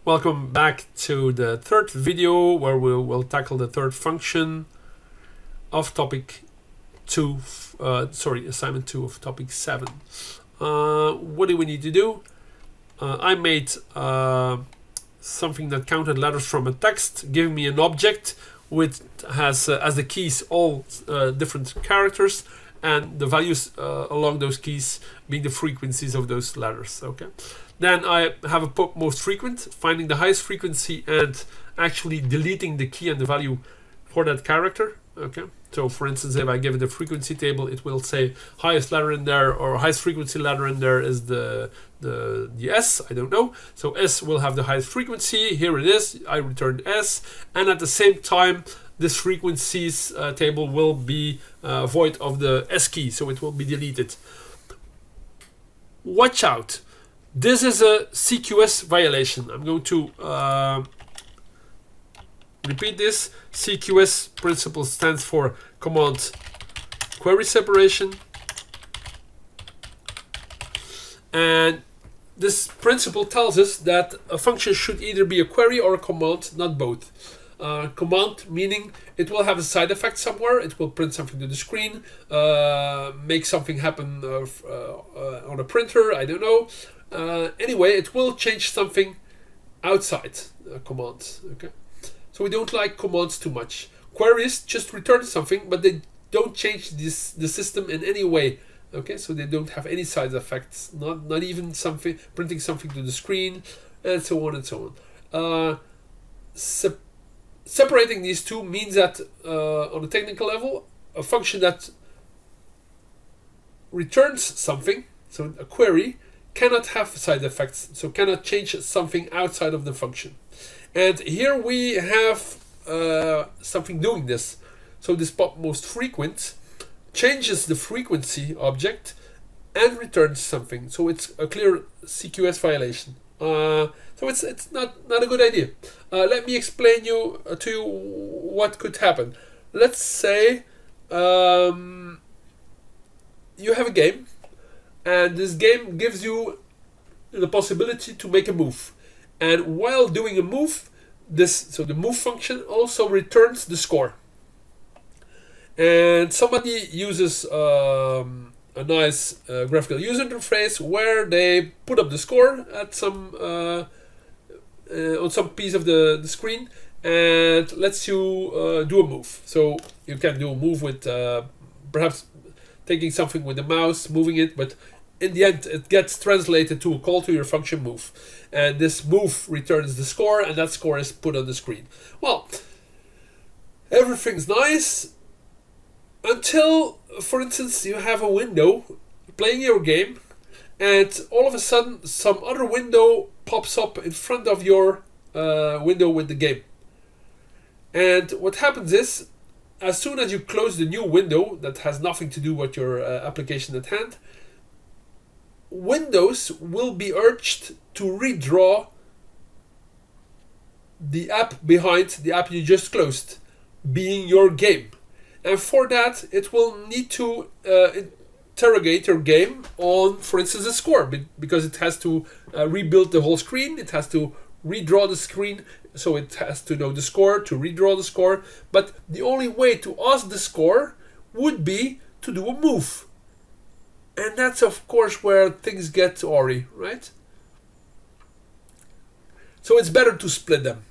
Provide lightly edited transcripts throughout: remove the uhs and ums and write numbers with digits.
Welcome back to the third video where we will tackle the third function of topic 2, assignment 2 of topic 7. What do we need to do? I made something that counted letters from a text, giving me an object which has as the keys all different characters, and the values along those keys being the frequencies of those letters. Okay. Then I have a most frequent, finding the highest frequency and actually deleting the key and the value for that character. Okay. So for instance, if I give it a frequency table, it will say highest letter in there or highest frequency letter in there is the S, I don't know. So S will have the highest frequency. Here it is. I return S, and at the same time, this frequencies table will be void of the S key, so it will be deleted. Watch out. This is a CQS violation. I'm going to repeat this. CQS principle stands for command query separation. And this principle tells us that a function should either be a query or a command, not both. Command meaning it will have a side effect somewhere, it will print something to the screen, make something happen on a printer, I don't know. Anyway, it will change something outside commands. Okay, so we don't like commands too much. Queries just return something, but they don't change the system in any way. Okay, so they don't have any side effects, not even something printing something to the screen, and so on and so on. Separating these two means that on a technical level, a function that returns something, so a query, cannot have side effects, so cannot change something outside of the function. And here we have something doing this. So this pop most frequent changes the frequency object and returns something. So it's a clear CQS violation. So it's not a good idea. Let me explain to you what could happen. Let's say you have a game, and this game gives you the possibility to make a move. And while doing a move, the move function also returns the score. And somebody uses a nice graphical user interface where they put up the score at some on some piece of the screen and lets you do a move. So you can do a move with perhaps taking something with the mouse, moving it, but in the end it gets translated to a call to your function move, and this move returns the score, and that score is put on the screen. Well, everything's nice until, for instance, you have a window playing your game, and all of a sudden some other window pops up in front of your window with the game. And what happens is, as soon as you close the new window that has nothing to do with your application at hand, Windows will be urged to redraw the app behind the app you just closed, being your game. And for that, it will need to interrogate your game on, for instance, a score, because it has to rebuild the whole screen, it has to redraw the screen, so it has to know the score, to redraw the score. But the only way to ask the score would be to do a move. And that's, of course, where things get awry, right? So it's better to split them.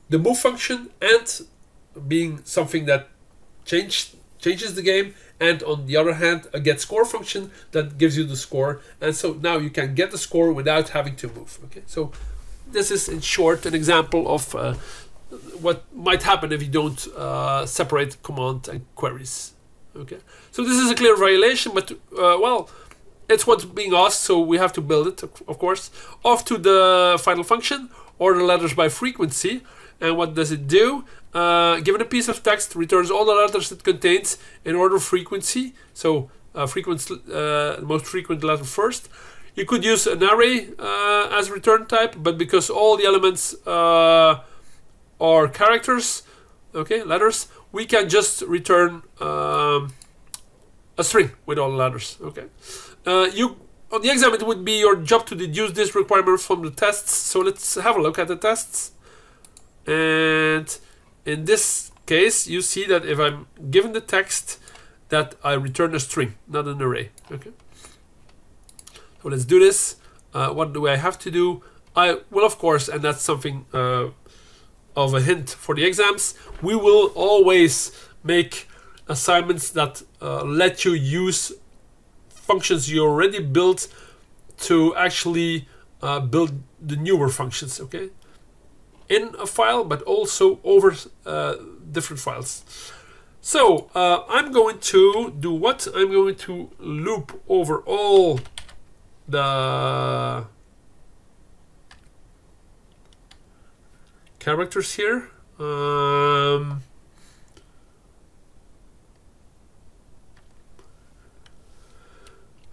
The move function and being something that changes the game, and on the other hand, a get score function that gives you the score. And so now you can get the score without having to move. Okay, so this is, in short, an example of what might happen if you don't separate command and queries. Okay, so this is a clear violation, but well, it's what's being asked, so we have to build it, of course. Off to the final function, order letters by frequency. And what does it do? Given a piece of text, returns all the letters it contains in order of frequency. So most frequent letter first. You could use an array as return type, but because all the elements are characters, okay, letters, we can just return a string with all the letters. Okay, you on the exam, it would be your job to deduce this requirement from the tests. So let's have a look at the tests. And in this case, you see that if I'm given the text, that I return a string, not an array. Okay. So let's do this. What do I have to do? I will, of course, and that's something of a hint for the exams, we will always make assignments that let you use functions you already built to actually build the newer functions, okay? In a file, but also over different files. So I'm going to do what? I'm going to loop over all the characters here.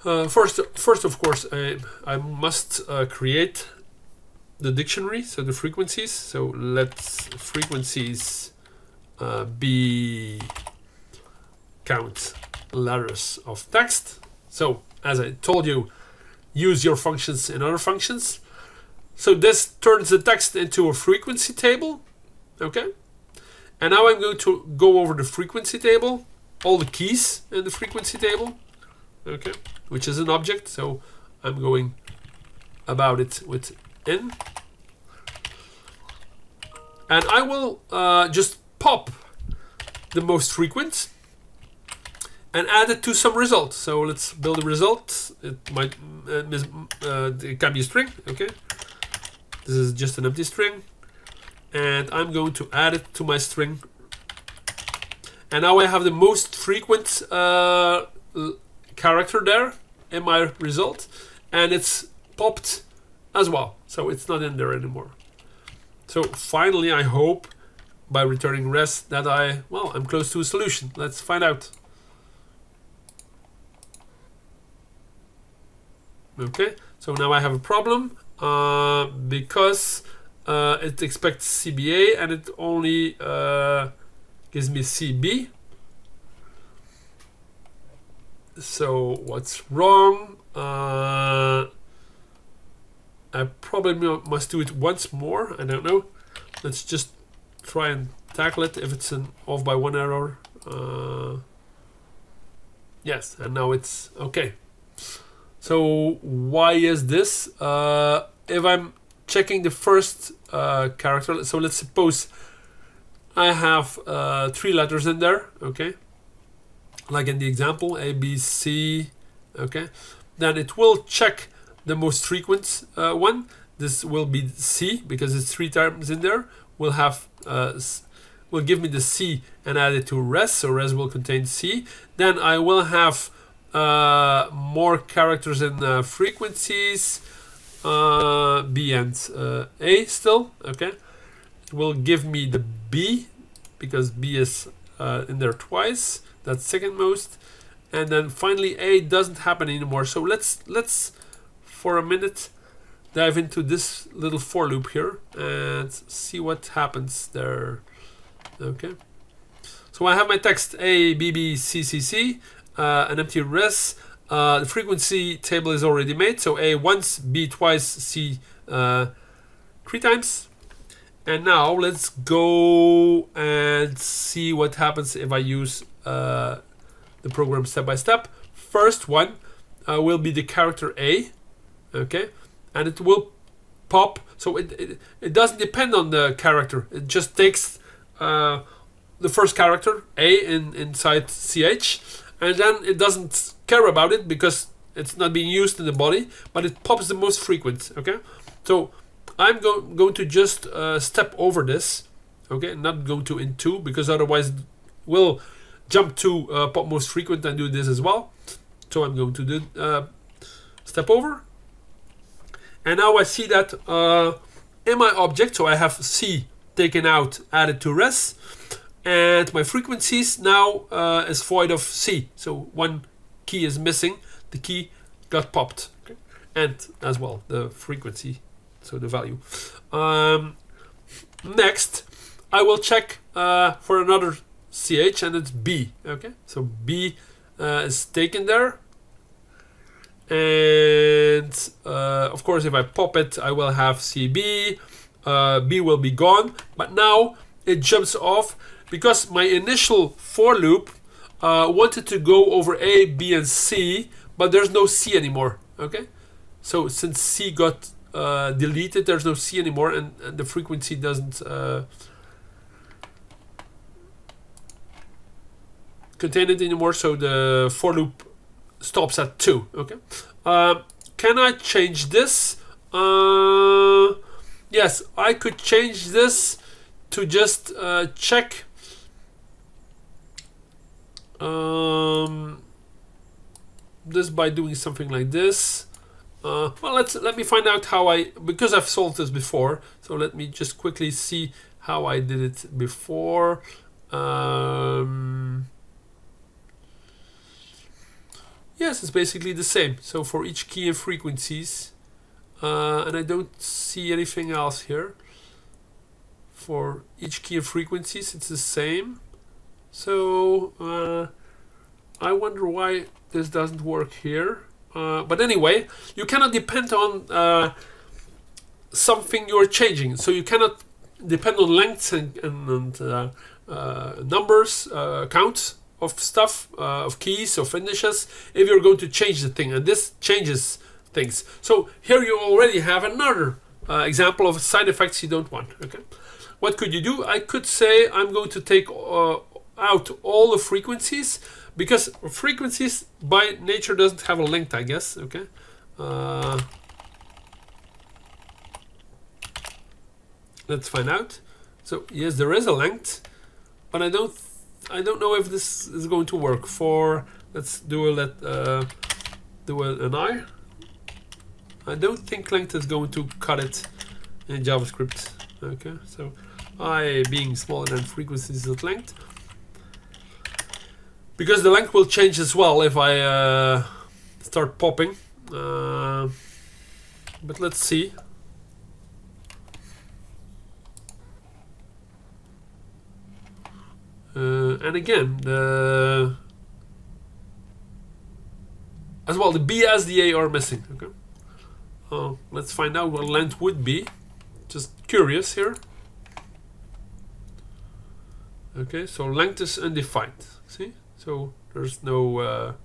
First, of course, I must create the dictionary, so the frequencies. So let frequencies be count letters of text. So as I told you, use your functions in other functions. So this turns the text into a frequency table, okay? And now I'm going to go over the frequency table, all the keys in the frequency table, okay? Which is an object, so I'm going about it with in. And I will just pop the most frequent and add it to some result. So let's build a result. It might it can be a string, okay? This is just an empty string, and I'm going to add it to my string. And now I have the most frequent character there in my result, and it's popped as well, so it's not in there anymore. So finally, I hope by returning res that I'm close to a solution. Let's find out. Okay, so now I have a problem because it expects CBA and it only gives me CB. So what's wrong? I probably must do it once more. I don't know. Let's just try and tackle it if it's an off by one error. Yes, and now it's okay. So why is this? If I'm checking the first character, so let's suppose I have 3 letters in there, okay? Like in the example, A, B, C, okay? Then it will check the most frequent one. This will be C because it's 3 times in there. We'll have will give me the C and add it to res, so res will contain C. Then I will have more characters in frequencies, B and A still, okay? It will give me the B because B is in there twice. That's second most. And then finally A doesn't happen anymore. So let's for a minute dive into this little for loop here and see what happens there. Okay. So I have my text A, B, B, C, C, C, an empty res. The frequency table is already made. So A once, B twice, C 3 times. And now let's go and see what happens if I use the program step by step. First one will be the character A, okay, and it will pop. So it doesn't depend on the character. It just takes the first character A inside CH, and then it doesn't care about it because it's not being used in the body, but it pops the most frequent. Okay, so I'm going to just step over this. Okay, not going to into because otherwise we'll jump to pop most frequent and do this as well. So I'm going to do step over, and now I see that in my object, so I have C taken out, added to res, and my frequencies now is void of C. So one key is missing. The key got popped, okay? And as well the frequency, so the value. Next, I will check for another CH, and it's B. Okay, so B is taken there, and of course if I pop it, I will have CB, B will be gone, but now it jumps off because my initial for loop wanted to go over A, B, and C, but there's no C anymore. Okay, so since C got deleted, there's no C anymore, and the frequency doesn't contain it anymore, so the for loop stops at 2. Okay, can I change this? Yes, I could change this to just check this by doing something like this. Well, let me find out how because I've solved this before, so let me just quickly see how I did it before. Yes, it's basically the same. So for each key and frequencies, and I don't see anything else here. For each key and frequencies, it's the same. So I wonder why this doesn't work here. But anyway, you cannot depend on something you're changing. So you cannot depend on lengths and numbers, counts of stuff, of keys, of indices, if you're going to change the thing. And this changes things. So here you already have another example of side effects you don't want. Okay, what could you do? I could say I'm going to take out all the frequencies, because frequencies by nature doesn't have a length, I guess. Okay, let's find out. So yes, there is a length, but I don't know if this is going to work. For let's do an I. I don't think length is going to cut it in JavaScript. Okay, so I being smaller than frequencies at length, because the length will change as well if I start popping. But let's see. And again, as well, the B as the A are missing. Okay. Let's find out what length would be. Just curious here. Okay, so length is undefined. See, so there's no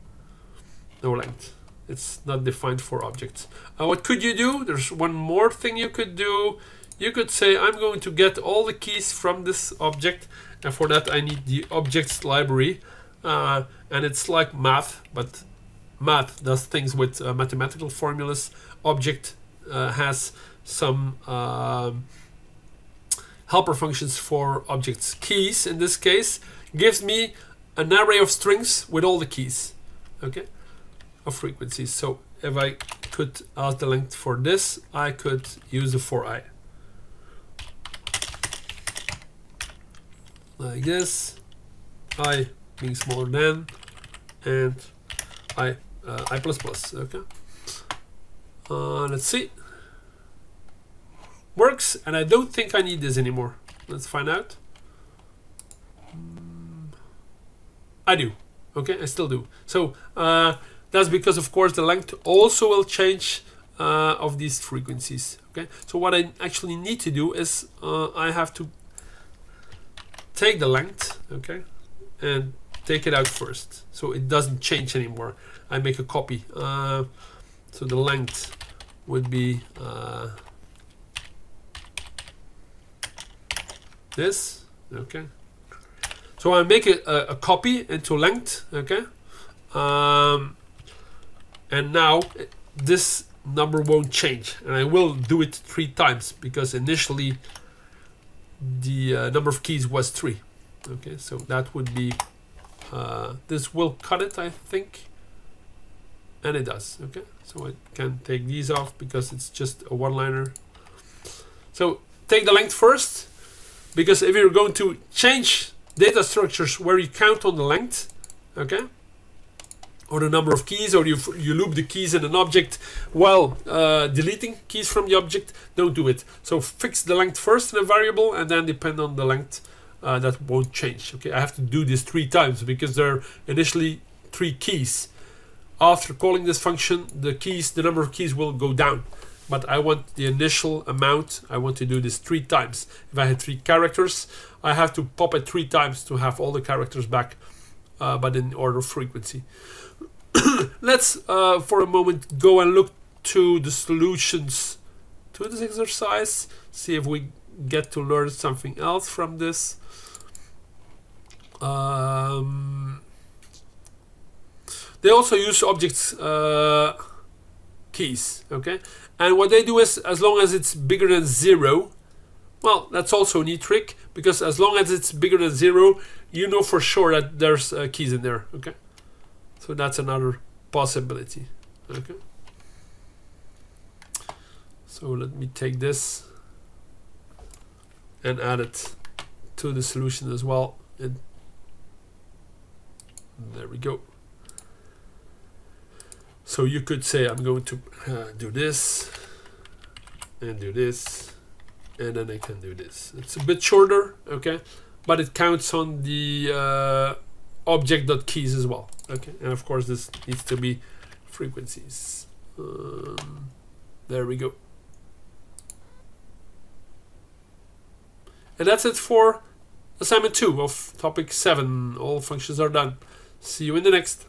length. It's not defined for objects. What could you do? There's one more thing you could do. You could say I'm going to get all the keys from this object, and for that I need the objects library, and it's like math, but math does things with mathematical formulas. Object has some helper functions for objects. Keys, in this case, gives me an array of strings with all the keys, okay, of frequencies. So if I could ask the length for this, I could use the for I. Like this, I being smaller than, and I plus plus. Okay. Let's see. Works, and I don't think I need this anymore. Let's find out. I do. Okay, I still do. So that's because, of course, the length also will change of these frequencies. Okay. So what I actually need to do is I have to take the length, okay, and take it out first, so it doesn't change anymore. I make a copy. So the length would be this, okay. So I make a copy into length, okay, and now this number won't change, and I will do it 3 times because initially the number of keys was 3. Okay, so that would be this will cut it, I think, and it does. Okay, so I can take these off because it's just a one-liner. So take the length first, because if you're going to change data structures where you count on the length, okay, or the number of keys, or you loop the keys in an object while deleting keys from the object, don't do it. So fix the length first in a variable, and then depend on the length. That won't change. Okay, I have to do this 3 times because there are initially 3 keys. after calling this function, the number of keys will go down. But I want the initial amount. I want to do this 3 times. If I had 3 characters, I have to pop it 3 times to have all the characters back, but in order of frequency. Let's, for a moment, go and look to the solutions to this exercise. See if we get to learn something else from this. They also use objects keys, okay? And what they do is, as long as it's bigger than 0, well, that's also a neat trick, because as long as it's bigger than 0, you know for sure that there's keys in there, okay? So that's another possibility, okay? So let me take this and add it to the solution as well. And there we go. So you could say I'm going to do this and do this, and then I can do this. It's a bit shorter, okay, but it counts on the object.keys as well, okay. And of course this needs to be frequencies. There we go. And that's it for assignment 2 of topic 7. All functions are done. See you in the next.